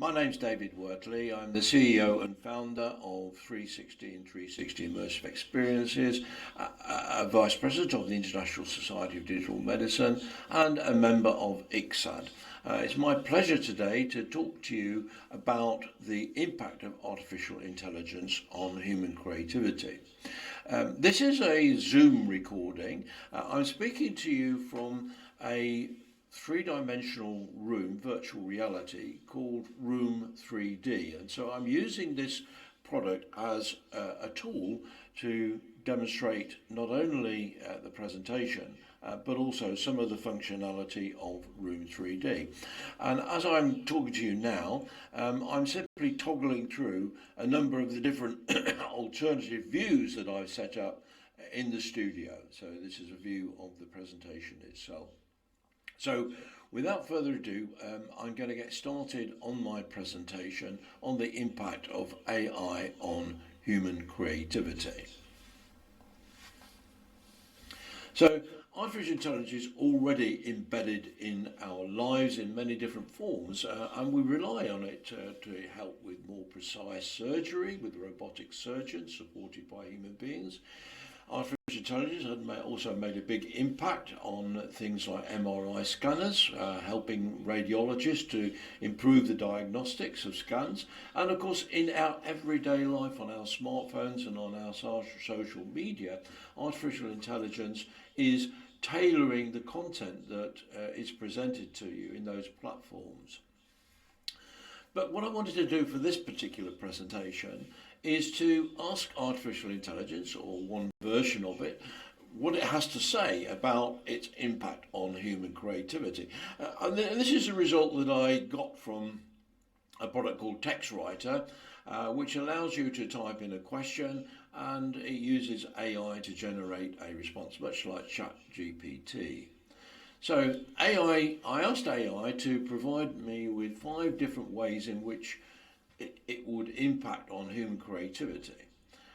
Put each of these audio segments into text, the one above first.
My name's David Wortley. I'm the CEO and founder of 360 and 360 Immersive Experiences, a Vice President of the International Society of Digital Medicine, and a member of ICSAD. It's my pleasure today to talk to you about the impact of artificial intelligence on human creativity. This is a Zoom recording. I'm speaking to you from a three-dimensional room, virtual reality, called Room 3D. And so I'm using this product as a tool to demonstrate not only the presentation, but also some of the functionality of Room 3D. And as I'm talking to you now, I'm simply toggling through a number of the different alternative views that I've set up in the studio. So this is a view of the presentation itself. So without further ado, I'm going to get started on my presentation on the impact of AI on human creativity. So artificial intelligence is already embedded in our lives in many different forms, and we rely on it to help with more precise surgery with robotic surgeons supported by human beings. Artificial intelligence has also made a big impact on things like MRI scanners, helping radiologists to improve the diagnostics of scans. And of course, in our everyday life, on our smartphones and on our social media, artificial intelligence is tailoring the content that is presented to you in those platforms. But what I wanted to do for this particular presentation is to ask artificial intelligence, or one version of it, what it has to say about its impact on human creativity. And this is a result that I got from a product called TextWriter, which allows you to type in a question and it uses AI to generate a response, much like ChatGPT. So I asked AI to provide me with 5 different ways in which it would impact on human creativity.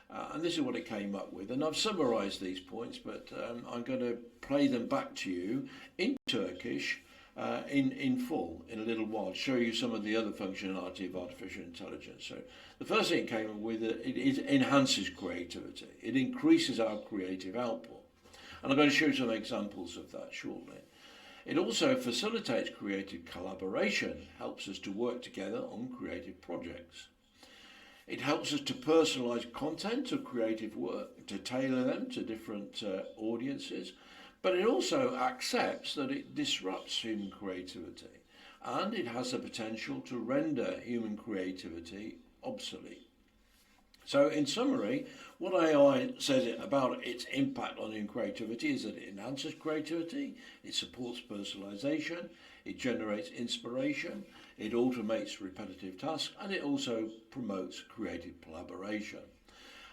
And this is what it came up with. And I've summarised these points, but I'm going to play them back to you in Turkish in full in a little while, to show you some of the other functionality of artificial intelligence. So the first thing it came up with, it enhances creativity. It increases our creative output. And I'm going to show you some examples of that shortly. It also facilitates creative collaboration, helps us to work together on creative projects. It helps us to personalise content of creative work, to tailor them to different audiences, but it also accepts that it disrupts human creativity, and it has the potential to render human creativity obsolete. So in summary, what AI says about its impact on human creativity is that it enhances creativity, it supports personalization, it generates inspiration, it automates repetitive tasks, and it also promotes creative collaboration.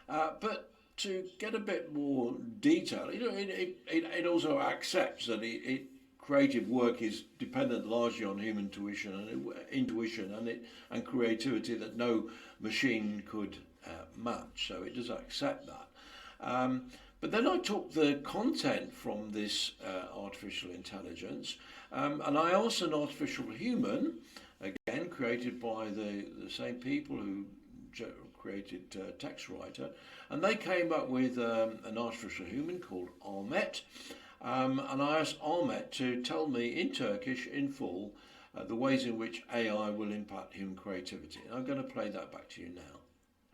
But to get a bit more detail, it also accepts that creative work is dependent largely on human intuition and creativity that no machine could match, so it does accept that. But then I took the content from this artificial intelligence and I asked an artificial human, again created by the same people who created TextWriter, and they came up with an artificial human called Ahmet, and I asked Ahmet to tell me in Turkish in full the ways in which AI will impact human creativity. And I'm going to play that back to you now.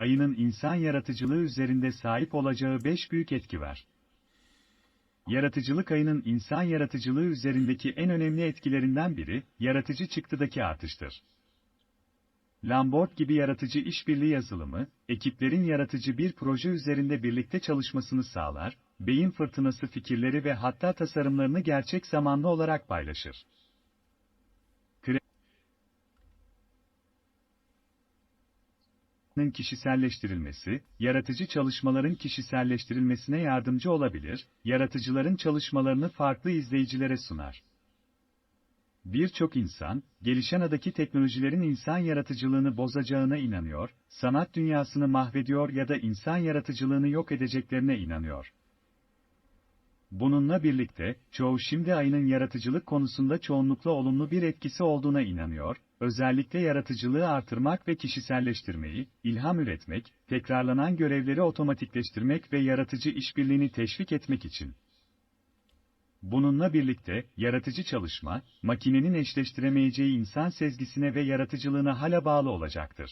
AI'nın insan yaratıcılığı üzerinde sahip olacağı 5 büyük etki var. Yaratıcılık AI'nın insan yaratıcılığı üzerindeki en önemli etkilerinden biri, yaratıcı çıktıdaki artıştır. Lambert gibi yaratıcı işbirliği yazılımı, ekiplerin yaratıcı bir proje üzerinde birlikte çalışmasını sağlar, beyin fırtınası fikirleri ve hatta tasarımlarını gerçek zamanlı olarak paylaşır. Kişiselleştirilmesi, yaratıcı çalışmaların kişiselleştirilmesine yardımcı olabilir, yaratıcıların çalışmalarını farklı izleyicilere sunar. Birçok insan, gelişen adaki teknolojilerin insan yaratıcılığını bozacağına inanıyor, sanat dünyasını mahvediyor ya da insan yaratıcılığını yok edeceklerine inanıyor. Bununla birlikte, çoğu şimdi AI'nın yaratıcılık konusunda çoğunlukla olumlu bir etkisi olduğuna inanıyor, Özellikle yaratıcılığı artırmak ve kişiselleştirmeyi, ilham üretmek, tekrarlanan görevleri otomatikleştirmek ve yaratıcı işbirliğini teşvik etmek için. Bununla birlikte, yaratıcı çalışma, makinenin eşleştiremeyeceği insan sezgisine ve yaratıcılığına hala bağlı olacaktır.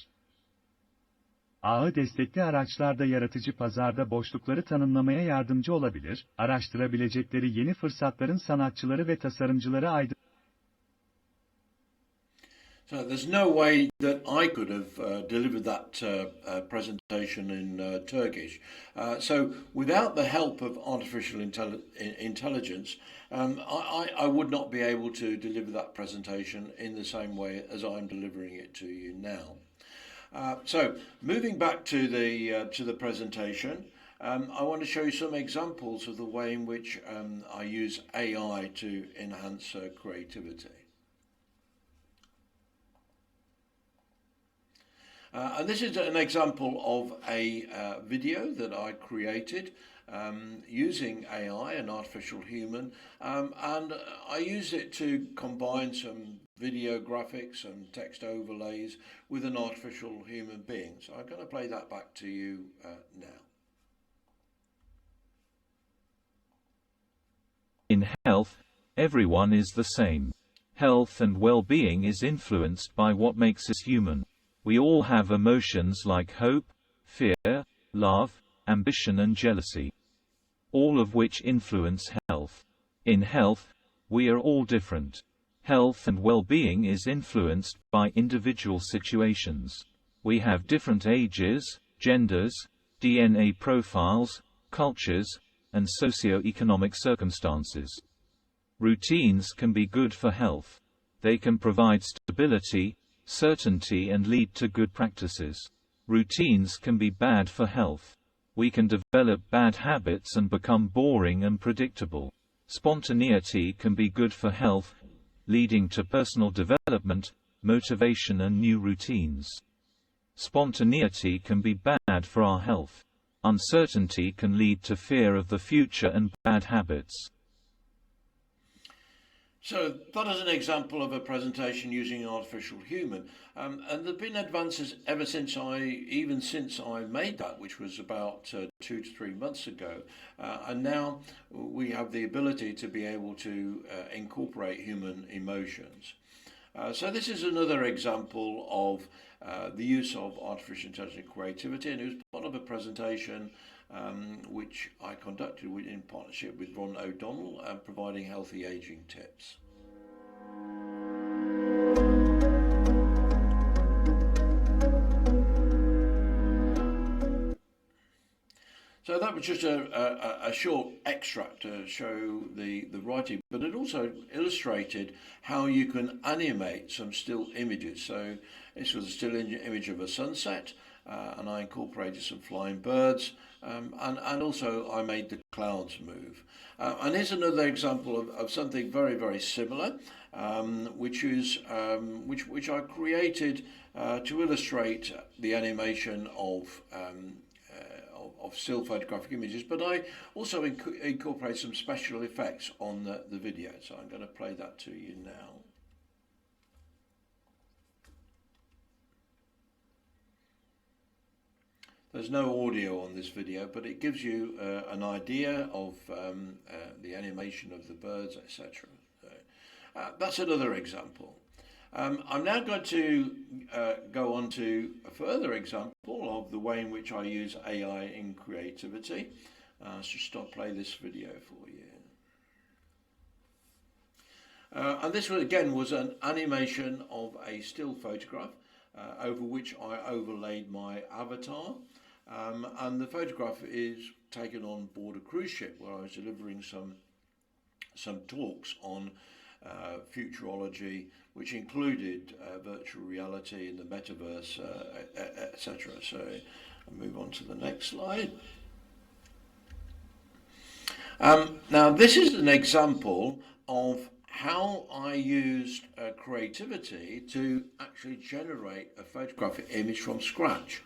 Ağı destekli araçlarda yaratıcı pazarda boşlukları tanımlamaya yardımcı olabilir, araştırabilecekleri yeni fırsatların sanatçıları ve tasarımcıları So there's no way that I could have delivered that presentation in Turkish. So without the help of artificial intelligence, I would not be able to deliver that presentation in the same way as I'm delivering it to you now. So moving back to the presentation, I want to show you some examples of the way in which I use AI to enhance creativity. And this is an example of a video that I created using AI, an artificial human, and I use it to combine some video graphics and text overlays with an artificial human being. So I'm going to play that back to you now. In health, everyone is the same. Health and well-being is influenced by what makes us human. We all have emotions like hope, fear, love, ambition and jealousy, all of which influence health. In health, we are all different. Health and well-being is influenced by individual situations. We have different ages, genders, DNA profiles, cultures, and socio-economic circumstances. Routines can be good for health. They can provide stability, certainty and lead to good practices. Routines can be bad for health. We can develop bad habits and become boring and predictable. Spontaneity can be good for health, leading to personal development, motivation and new routines. Spontaneity can be bad for our health. Uncertainty can lead to fear of the future and bad habits. So that is an example of a presentation using an artificial human, and there have been advances ever since even since I made that, which was about 2 to 3 months ago, and now we have the ability to be able to incorporate human emotions. So this is another example of the use of artificial intelligence creativity, and it was part of a presentation which I conducted in partnership with Ron O'Donnell, providing healthy aging tips. So that was just a short extract to show the writing, but it also illustrated how you can animate some still images. So this was a still image of a sunset, and I incorporated some flying birds, and also I made the clouds move. And here's another example of something very, very similar, which I created to illustrate the animation of still photographic images, but I also incorporate some special effects on the video. So I'm going to play that to you now. There's no audio on this video, but it gives you an idea of the animation of the birds, etc. So, that's another example. I'm now going to go on to a further example of the way in which I use AI in creativity. Let's just play this video for you. And this again was an animation of a still photograph over which I overlaid my avatar. And the photograph is taken on board a cruise ship where I was delivering some talks on futurology, which included virtual reality and the metaverse, etc. So I'll move on to the next slide. Now this is an example of how I used creativity to actually generate a photographic image from scratch.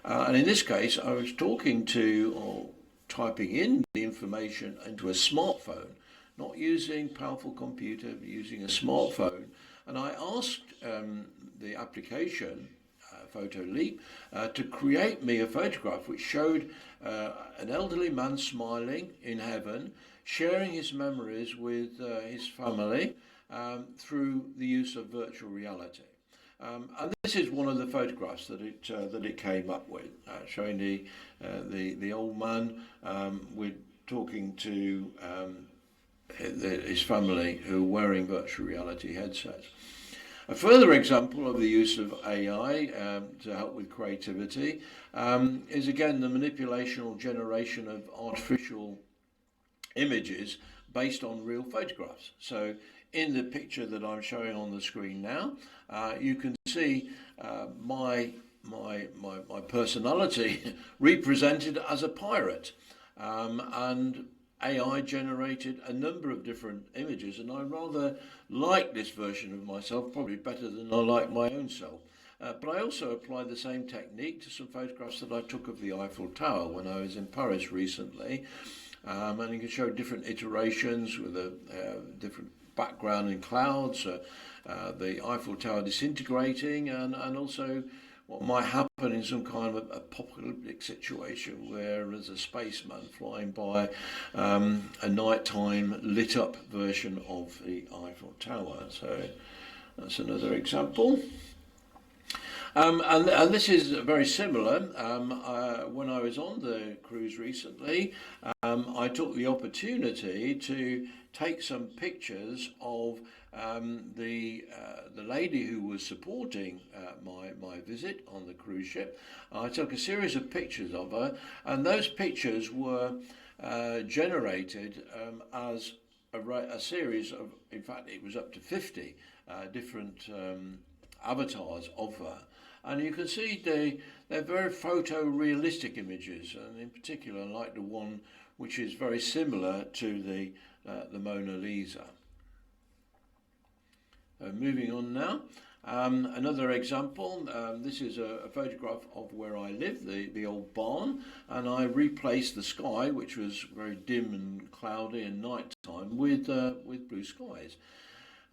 And in this case, I was talking to or typing in the information into a smartphone, not using powerful computer, but using a smartphone. And I asked the application, Photo Leap, to create me a photograph which showed an elderly man smiling in heaven, sharing his memories with his family through the use of virtual reality. And this is one of the photographs that it came up with, showing the old man with talking to his family who are wearing virtual reality headsets. A further example of the use of AI to help with creativity is again the manipulation or generation of artificial images based on real photographs. So in the picture that I'm showing on the screen now, you can see my personality represented as a pirate, and AI generated a number of different images, and I rather like this version of myself probably better than I like my own self. But I also applied the same technique to some photographs that I took of the Eiffel Tower when I was in Paris recently. And you can show different iterations with a different background in clouds, the Eiffel Tower disintegrating, and also what might happen in some kind of apocalyptic situation where there's a spaceman flying by a nighttime lit up version of the Eiffel Tower. So that's another example. And this is very similar. When I was on the cruise recently, I took the opportunity to take some pictures of the lady who was supporting my visit on the cruise ship. I took a series of pictures of her, and those pictures were generated as a series of, in fact, it was up to 50 different avatars of her. And you can see they're very photorealistic images, and in particular I like the one which is very similar to the Mona Lisa. Moving on now, another example, this is a photograph of where I live, the old barn, and I replaced the sky, which was very dim and cloudy and night time, with blue skies.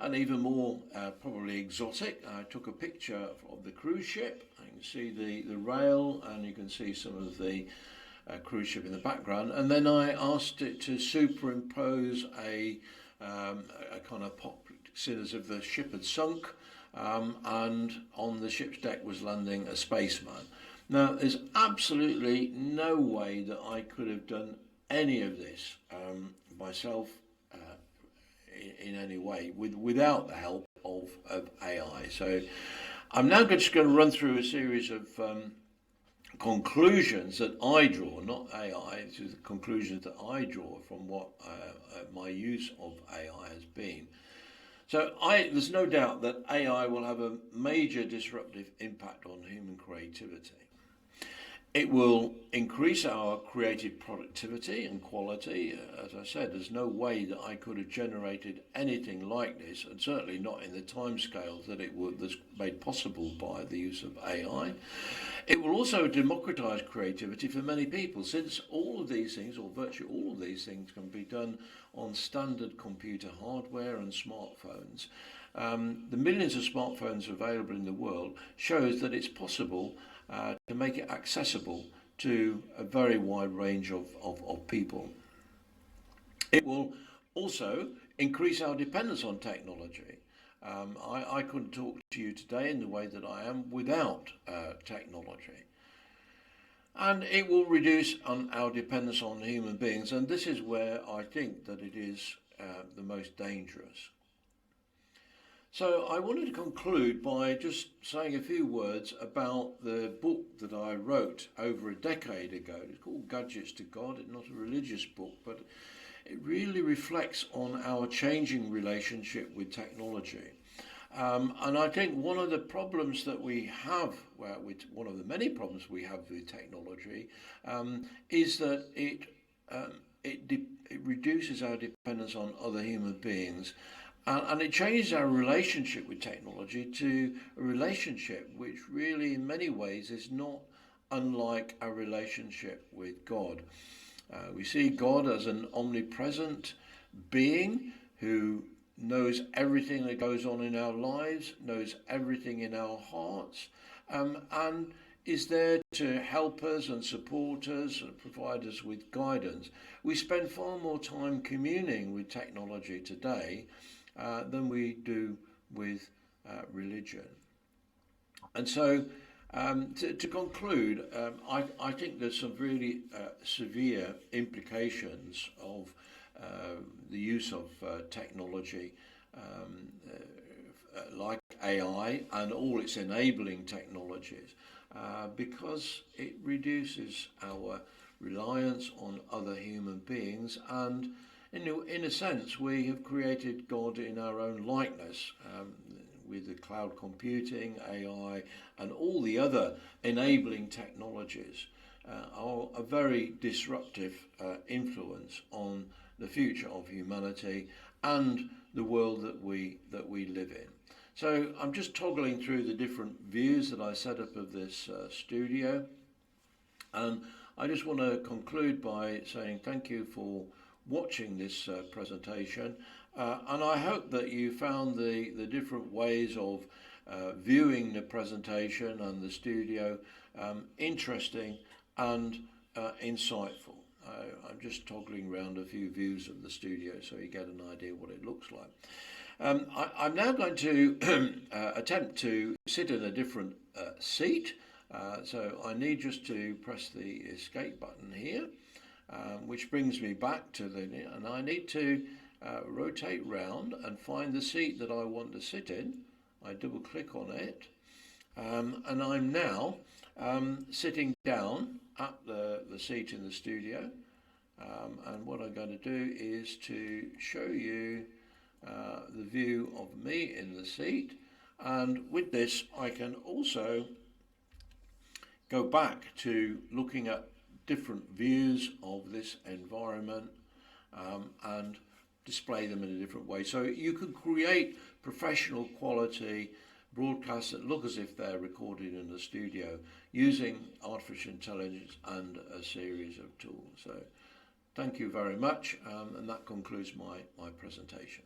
And even more probably exotic, I took a picture of the cruise ship. You can see the rail, and you can see some of the cruise ship in the background. And then I asked it to superimpose a kind of pop scene as if the ship had sunk, and on the ship's deck was landing a spaceman. Now, there's absolutely no way that I could have done any of this myself in any way without the help of AI. So I'm now just going to run through a series of conclusions that I draw, not AI, this is the conclusions that I draw from what my use of AI has been. So there's no doubt that AI will have a major disruptive impact on human creativity. It will increase our creative productivity and quality. As I said, there's no way that I could have generated anything like this, and certainly not in the timescales that that's made possible by the use of AI. It will also democratize creativity for many people, since all of these things, or virtually all of these things, can be done on standard computer hardware and smartphones. The millions of smartphones available in the world shows that it's possible to make it accessible to a very wide range of people. It will also increase our dependence on technology. I couldn't talk to you today in the way that I am without technology. And it will reduce our dependence on human beings, and this is where I think that it is the most dangerous. So I wanted to conclude by just saying a few words about the book that I wrote over a decade ago. It's called Gadgets to God. It's not a religious book, but it really reflects on our changing relationship with technology. And I think one of the problems that we have, one of the many problems we have with technology, is that it reduces our dependence on other human beings. And it changes our relationship with technology to a relationship which really in many ways is not unlike our relationship with God. We see God as an omnipresent being who knows everything that goes on in our lives, knows everything in our hearts, and is there to help us and support us and provide us with guidance. We spend far more time communing with technology today than we do with religion. And so, to conclude, I think there's some really severe implications of the use of technology like AI and all its enabling technologies because it reduces our reliance on other human beings, and in a sense we have created God in our own likeness with the cloud computing, AI and all the other enabling technologies are a very disruptive influence on the future of humanity and the world that we live in. So I'm just toggling through the different views that I set up of this studio, and I just want to conclude by saying thank you for watching this presentation, and I hope that you found the different ways of viewing the presentation and the studio interesting and insightful. I'm just toggling around a few views of the studio so you get an idea what it looks like. I'm now going to attempt to sit in a different seat, so I need just to press the escape button here, which brings me back to and I need to rotate round and find the seat that I want to sit in. I double click on it, and I'm now sitting down at the seat in the studio, and what I'm going to do is to show you the view of me in the seat, and with this I can also go back to looking at different views of this environment and display them in a different way. So you can create professional quality broadcasts that look as if they're recorded in the studio using artificial intelligence and a series of tools. So thank you very much, and that concludes my presentation.